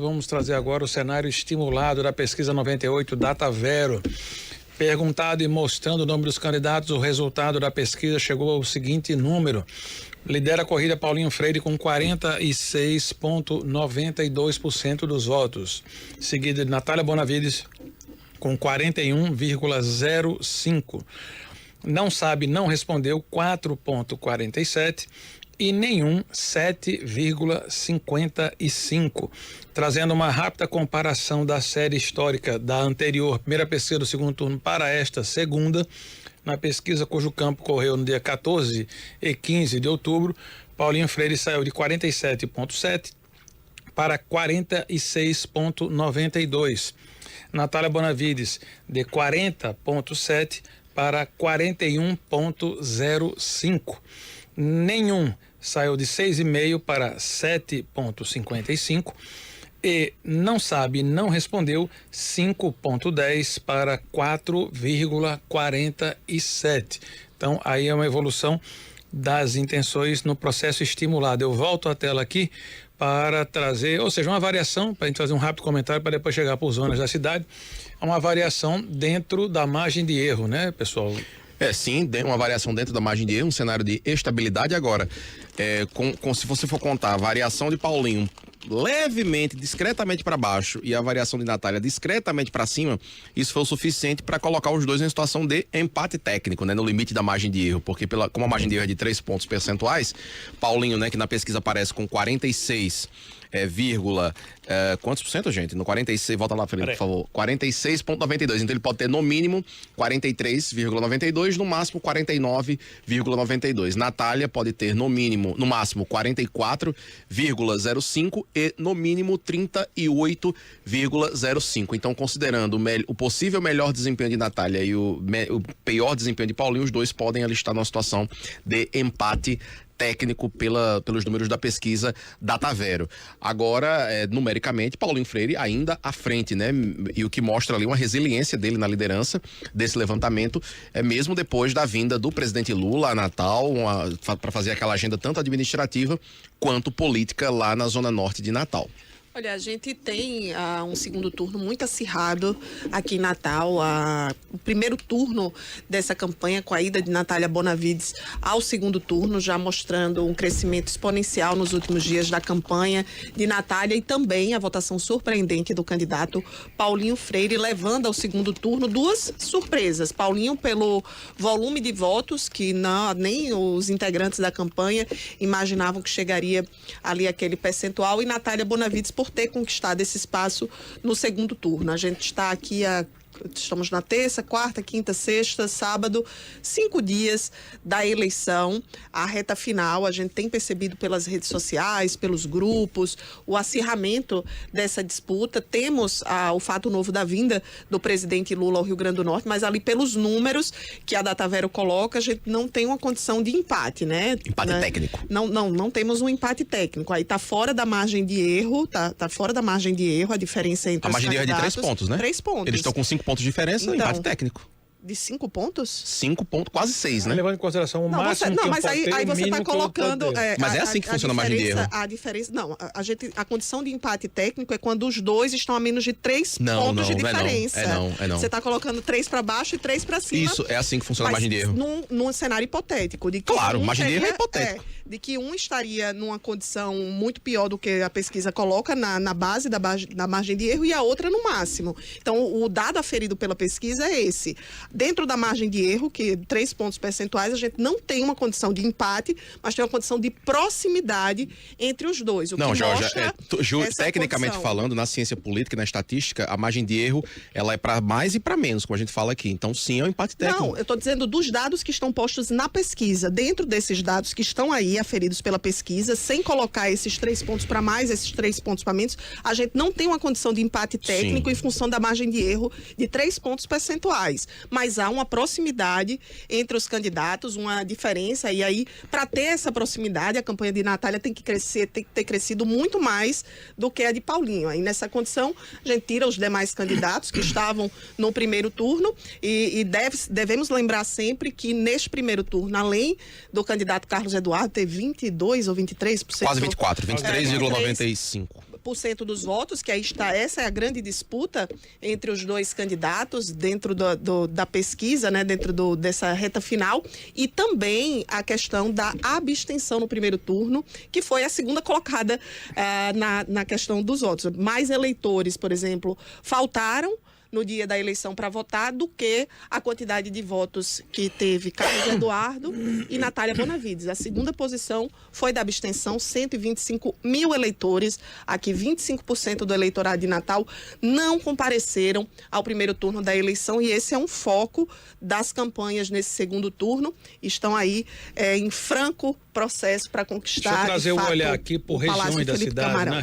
Vamos trazer agora o cenário estimulado da pesquisa 98 Datavero. Perguntado e mostrando o nome dos candidatos, o resultado da pesquisa chegou ao seguinte número. Lidera a corrida Paulinho Freire com 46,92% dos votos. Seguida de Natália Bonavides com 41,05%. Não sabe, não respondeu 4,47%. E nenhum 7,55, trazendo uma rápida comparação da série histórica da anterior primeira pesquisa do segundo turno para esta segunda. Na pesquisa cujo campo correu no dia 14 e 15 de outubro, Paulinho Freire saiu de 47,7 para 46,92. Natália Bonavides de 40,7 para 41,05. Nenhum saiu de 6,5 para 7,55 e não sabe, não respondeu 5,10 para 4,47. Então aí é uma evolução das intenções no processo estimulado. Eu volto à tela aqui para trazer, ou seja, uma variação, para a gente fazer um rápido comentário para depois chegar por zonas da cidade, uma variação dentro da margem de erro, né, pessoal? Sim, uma variação dentro da margem de erro, um cenário de estabilidade. Agora, se você for contar a variação de Paulinho levemente, discretamente para baixo e a variação de Natália discretamente para cima, isso foi o suficiente para colocar os dois em situação de empate técnico, né, no limite da margem de erro, porque como a margem de erro é de 3 pontos percentuais, Paulinho, né, que na pesquisa aparece com 46, quantos por cento, gente? No 46, volta lá, Felipe, por favor. 46,92. Então ele pode ter no mínimo 43,92, no máximo 49,92. Natália pode ter no máximo 44,05 e no mínimo 38,05. Então, considerando o possível melhor desempenho de Natália e o pior desempenho de Paulinho, os dois podem alistar numa situação de empate técnico pelos números da pesquisa Datavero. Agora, numericamente, Paulinho Freire ainda à frente, né? E o que mostra ali uma resiliência dele na liderança desse levantamento, mesmo depois da vinda do presidente Lula a Natal, para fazer aquela agenda tanto administrativa quanto política lá na zona norte de Natal. Olha, a gente tem um segundo turno muito acirrado aqui em Natal. O primeiro turno dessa campanha, com a ida de Natália Bonavides ao segundo turno, já mostrando um crescimento exponencial nos últimos dias da campanha de Natália, e também a votação surpreendente do candidato Paulinho Freire, levando ao segundo turno duas surpresas. Paulinho pelo volume de votos, que nem os integrantes da campanha imaginavam que chegaria ali aquele percentual, e Natália Bonavides por ter conquistado esse espaço no segundo turno. A gente está aqui estamos na terça, quarta, quinta, sexta, sábado, 5 dias da eleição, a reta final. A gente tem percebido pelas redes sociais, pelos grupos, o acirramento dessa disputa. Temos o fato novo da vinda do presidente Lula ao Rio Grande do Norte, mas ali pelos números que a Datavero coloca, a gente não tem uma condição de empate, né? Empate técnico. Não temos um empate técnico. Aí tá fora da margem de erro, tá fora da margem de erro a diferença entre a margem de erro é de 3 pontos, né? 3 pontos. Eles estão com 5 pontos de diferença, então, empate técnico. De 5 pontos? 5 pontos, quase 6, né? Levando em consideração o máximo que mas aí você está colocando... mas é assim que funciona a margem de erro. A diferença... Não, a condição de empate técnico é quando os dois estão a menos de 3 pontos de diferença. Não. Você está colocando 3 para baixo e 3 para cima. Isso, é assim que funciona a margem de erro. Num cenário hipotético. De que claro, margem de erro é hipotético. De que um estaria numa condição muito pior do que a pesquisa coloca na base da margem de erro, e a outra no máximo. Então, o dado aferido pela pesquisa é esse. Dentro da margem de erro, que 3 pontos percentuais, a gente não tem uma condição de empate, mas tem uma condição de proximidade entre os dois. Não, Jorge, tecnicamente falando, na ciência política e na estatística, a margem de erro, ela é para mais e para menos, como a gente fala aqui. Então, sim, é um empate técnico. Não, eu estou dizendo dos dados que estão postos na pesquisa. Dentro desses dados que estão aí aferidos pela pesquisa, sem colocar esses 3 pontos para mais, esses 3 pontos para menos, a gente não tem uma condição de empate técnico em função da margem de erro de 3 pontos percentuais. Mas há uma proximidade entre os candidatos, uma diferença, e aí, para ter essa proximidade, a campanha de Natália tem que ter crescido muito mais do que a de Paulinho. Aí, nessa condição, a gente tira os demais candidatos que estavam no primeiro turno e devemos lembrar sempre que neste primeiro turno, além do candidato Carlos Eduardo ter 22 ou 23%. Quase 24, 23,95%. 50% dos votos, que aí está, essa é a grande disputa entre os dois candidatos dentro da pesquisa, né, dentro dessa reta final, e também a questão da abstenção no primeiro turno, que foi a segunda colocada na questão dos votos. Mais eleitores, por exemplo, faltaram no dia da eleição para votar do que a quantidade de votos que teve Carlos Eduardo e Natália Bonavides. A segunda posição foi da abstenção, 125 mil eleitores, aqui 25% do eleitorado de Natal não compareceram ao primeiro turno da eleição, e esse é um foco das campanhas nesse segundo turno. Estão aí em franco processo para conquistar. Deixa eu trazer de fato, um olhar aqui por o Palácio regiões da Felipe cidade. Camarão.